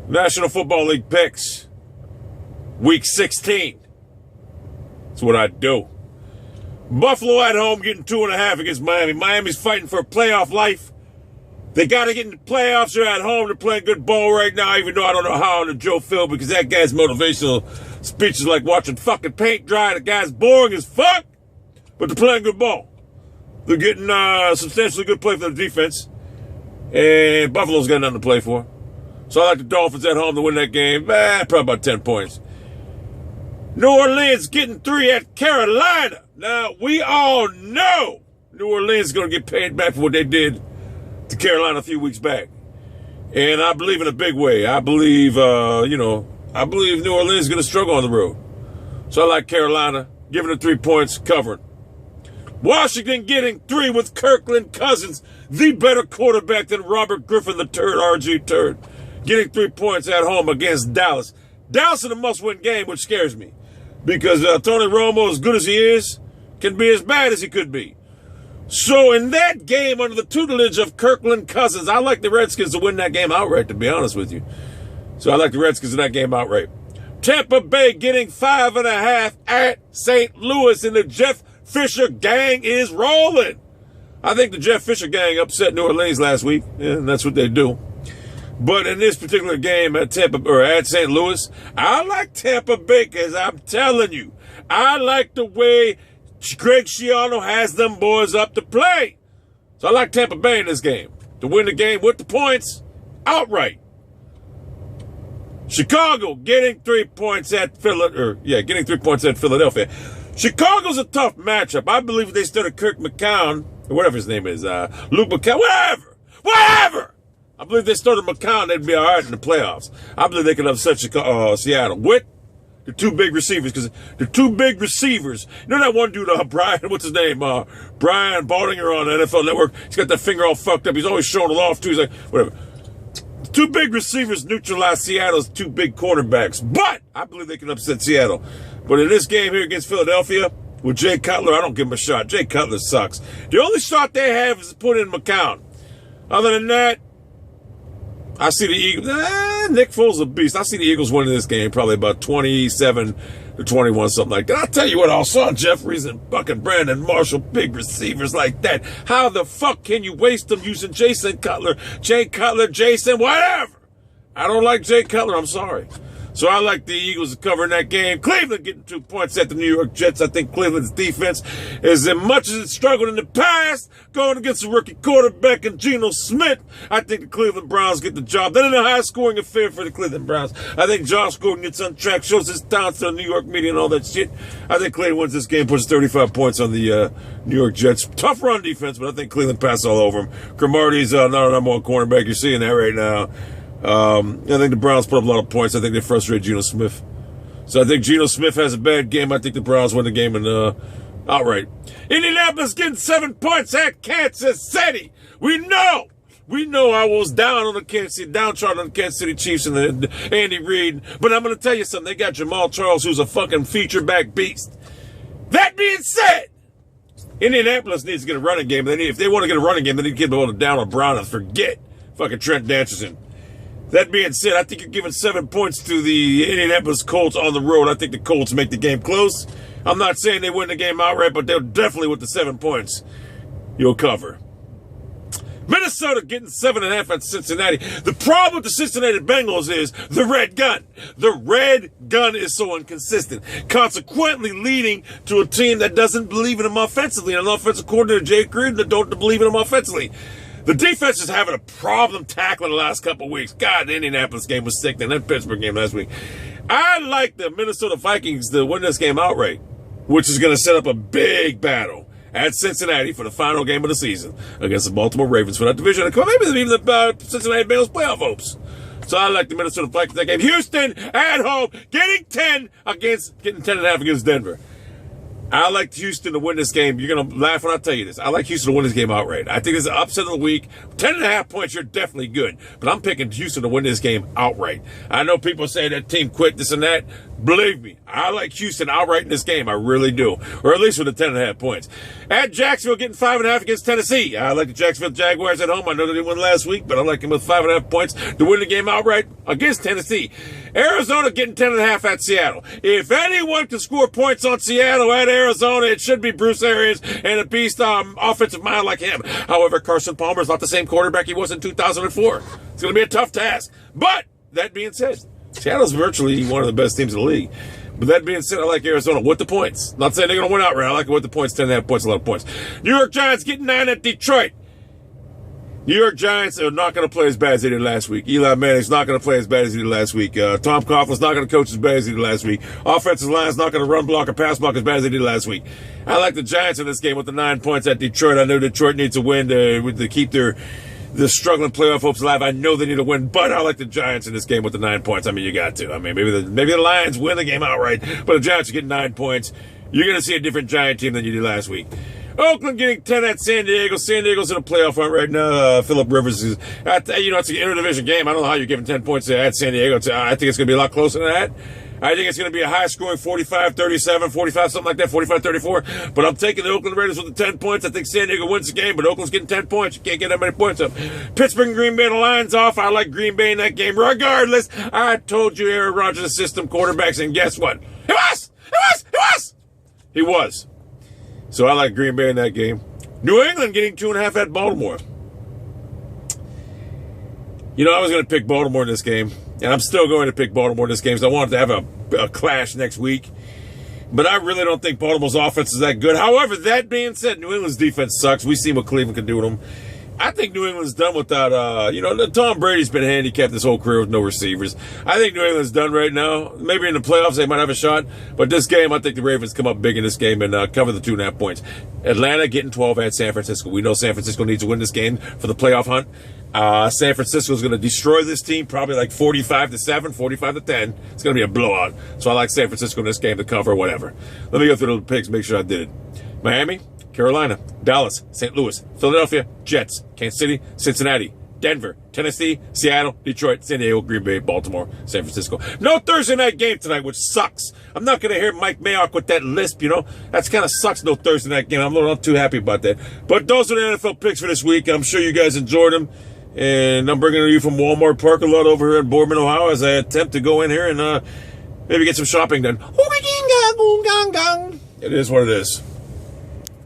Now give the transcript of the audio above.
National Football League picks. Week 16. That's what I do. Buffalo at home getting 2.5 against Miami. Miami's fighting for a playoff life. They got to get in the playoffs. They're at home. They're playing good ball right now, even though I don't know how on the Joe Phil, because that guy's motivational speech is like watching fucking paint dry. The guy's boring as fuck, but they're playing good ball. They're getting substantially good play for the defense, and Buffalo's got nothing to play for. So I like the Dolphins at home to win that game. Probably about 10 points. New Orleans getting 3 at Carolina. Now, we all know New Orleans is going to get paid back for what they did to Carolina a few weeks back. And I believe in a big way. I believe, I believe New Orleans is going to struggle on the road. So I like Carolina, giving it 3 points, covering. Washington getting 3 with Kirkland Cousins, the better quarterback than Robert Griffin III, RG3, getting 3 points at home against Dallas. Dallas in a must-win game, which scares me, because Tony Romo, as good as he is, can be as bad as he could be. So in that game, under the tutelage of Kirkland Cousins, I like the Redskins to win that game outright, to be honest with you. So I like the Redskins in that game outright. Tampa Bay getting 5.5 at St. Louis, and the Jeff Fisher gang is rolling. I think the Jeff Fisher gang upset New Orleans last week, and that's what they do. But in this particular game at St. Louis, I like Tampa Bay, because I'm telling you, I like the way Greg Schiano has them boys up to play. So I like Tampa Bay in this game to win the game with the points outright. Chicago getting 3 points at Philadelphia. Chicago's a tough matchup. I believe if they started Kirk McCown, or whatever his name is, Luke McCown, whatever. I believe they started McCown, they'd be all right in the playoffs. I believe they could upset Seattle with the 2 big receivers, because the 2 big receivers, you know that one dude, Brian, what's his name? Brian Baldinger on NFL Network. He's got that finger all fucked up. He's always showing it off, too. He's like, whatever. The 2 big receivers neutralize Seattle's 2 big cornerbacks, but I believe they can upset Seattle. But in this game here against Philadelphia, with Jay Cutler, I don't give him a shot. Jay Cutler sucks. The only shot they have is to put in McCown. Other than that, I see the Eagles. Nick Foles a beast. I see the Eagles winning this game, probably about 27-21, something like that. I'll tell you what, Alshon Jeffries and fucking Brandon Marshall, big receivers like that. How the fuck can you waste them using Jason Cutler, Jay Cutler, Jason, whatever? I don't like Jay Cutler. I'm sorry. So I like the Eagles covering that game. Cleveland getting 2 points at the New York Jets. I think Cleveland's defense, as much as it struggled in the past, going against a rookie quarterback and Geno Smith, I think the Cleveland Browns get the job. That is a high-scoring affair for the Cleveland Browns. I think Josh Gordon gets on track, shows his talent to the New York media and all that shit. I think Cleveland wins this game, puts 35 points on the New York Jets. Tough run defense, but I think Cleveland passes all over them. Cromartie's not a number 1 cornerback. You're seeing that right now. I think the Browns put up a lot of points. I think they frustrate Geno Smith. So I think Geno Smith has a bad game. I think the Browns win the game outright. Indianapolis getting 7 points at Kansas City. We know I was downtrodden on the Kansas City Chiefs and the Andy Reid. But I'm going to tell you something. They got Jamal Charles, who's a fucking feature back beast. That being said, Indianapolis needs to get a running game. If they want to get a running game, they need to get able to down on Brown and forget fucking Trent Dancherson. That being said, I think you're giving 7 points to the Indianapolis Colts on the road. I think the Colts make the game close. I'm not saying they win the game outright, but they're definitely with the 7 points. You'll cover. Minnesota getting 7.5 at Cincinnati. The problem with the Cincinnati Bengals is the red gun. The red gun is so inconsistent, consequently leading to a team that doesn't believe in them offensively, and an offensive coordinator, Jay Gruden, that don't believe in them offensively. The defense is having a problem tackling the last couple of weeks. God, the Indianapolis game was sick. Then that Pittsburgh game last week. I like the Minnesota Vikings to win this game outright, which is going to set up a big battle at Cincinnati for the final game of the season against the Baltimore Ravens for that division. And maybe even the Cincinnati Bengals playoff hopes. So I like the Minnesota Vikings that game. Houston at home getting 10.5 against Denver. I like Houston to win this game. You're going to laugh when I tell you this. I like Houston to win this game outright. I think it's an upset of the week. 10.5 points, you're definitely good. But I'm picking Houston to win this game outright. I know people say that team quit, this and that. Believe me, I like Houston outright in this game. I really do. Or at least with the 10.5 points. At Jacksonville getting 5.5 against Tennessee. I like the Jacksonville Jaguars at home. I know they didn't win last week, but I like them with 5.5 points to win the game outright against Tennessee. Arizona getting 10.5 at Seattle. If anyone can score points on Seattle at Arizona, it should be Bruce Arians and a beast offensive mind like him. However, Carson Palmer is not the same quarterback he was in 2004. It's going to be a tough task. But that being said, Seattle's virtually one of the best teams in the league. But that being said, I like Arizona with the points. Not saying they're going to win outright. I like it with the points. 10.5 points, a lot of points. New York Giants getting 9 at Detroit. New York Giants are not going to play as bad as they did last week. Eli Manning's not going to play as bad as he did last week. Tom Coughlin's not going to coach as bad as he did last week. Offensive line's not going to run block or pass block as bad as they did last week. I like the Giants in this game with the 9 points at Detroit. I know Detroit needs a win to keep their struggling playoff hopes alive. I know they need a win, but I like the Giants in this game with the 9 points. I mean, you got to. I mean, maybe the Lions win the game outright, but the Giants are getting 9 points. You're going to see a different Giant team than you did last week. Oakland getting 10 at San Diego. San Diego's in a playoff hunt right now. Phillip Rivers is, it's an interdivision game. I don't know how you're giving 10 points at San Diego. I think it's going to be a lot closer than that. I think it's going to be a high-scoring 45-37, 45, something like that, 45-34. But I'm taking the Oakland Raiders with the 10 points. I think San Diego wins the game, but Oakland's getting 10 points. You can't get that many points up. Pittsburgh and Green Bay, the line's off. I like Green Bay in that game regardless. I told you Aaron Rodgers' system quarterbacks, and guess what? He was. So I like Green Bay in that game. New England getting 2.5 at Baltimore. You know, I was going to pick Baltimore in this game, and I'm still going to pick Baltimore in this game, so I wanted to have a clash next week. But I really don't think Baltimore's offense is that good. However, that being said, New England's defense sucks. We see what Cleveland can do to them. I think New England's done without, Tom Brady's been handicapped his whole career with no receivers. I think New England's done right now. Maybe in the playoffs they might have a shot. But this game, I think the Ravens come up big in this game and cover the 2.5 points. Atlanta getting 12 at San Francisco. We know San Francisco needs to win this game for the playoff hunt. San Francisco's going to destroy this team, probably like 45-7, 45-10. It's going to be a blowout. So I like San Francisco in this game to cover, whatever. Let me go through the picks, make sure I did it. Miami, Carolina, Dallas, St. Louis, Philadelphia, Jets, Kansas City, Cincinnati, Denver, Tennessee, Seattle, Detroit, San Diego, Green Bay, Baltimore, San Francisco. No Thursday night game tonight, which sucks. I'm not going to hear Mike Mayock with that lisp, That's kind of sucks, no Thursday night game. I'm not too happy about that. But those are the NFL picks for this week. I'm sure you guys enjoyed them. And I'm bringing you from Walmart parking lot over here in Boardman, Ohio, as I attempt to go in here and maybe get some shopping done. It is what it is.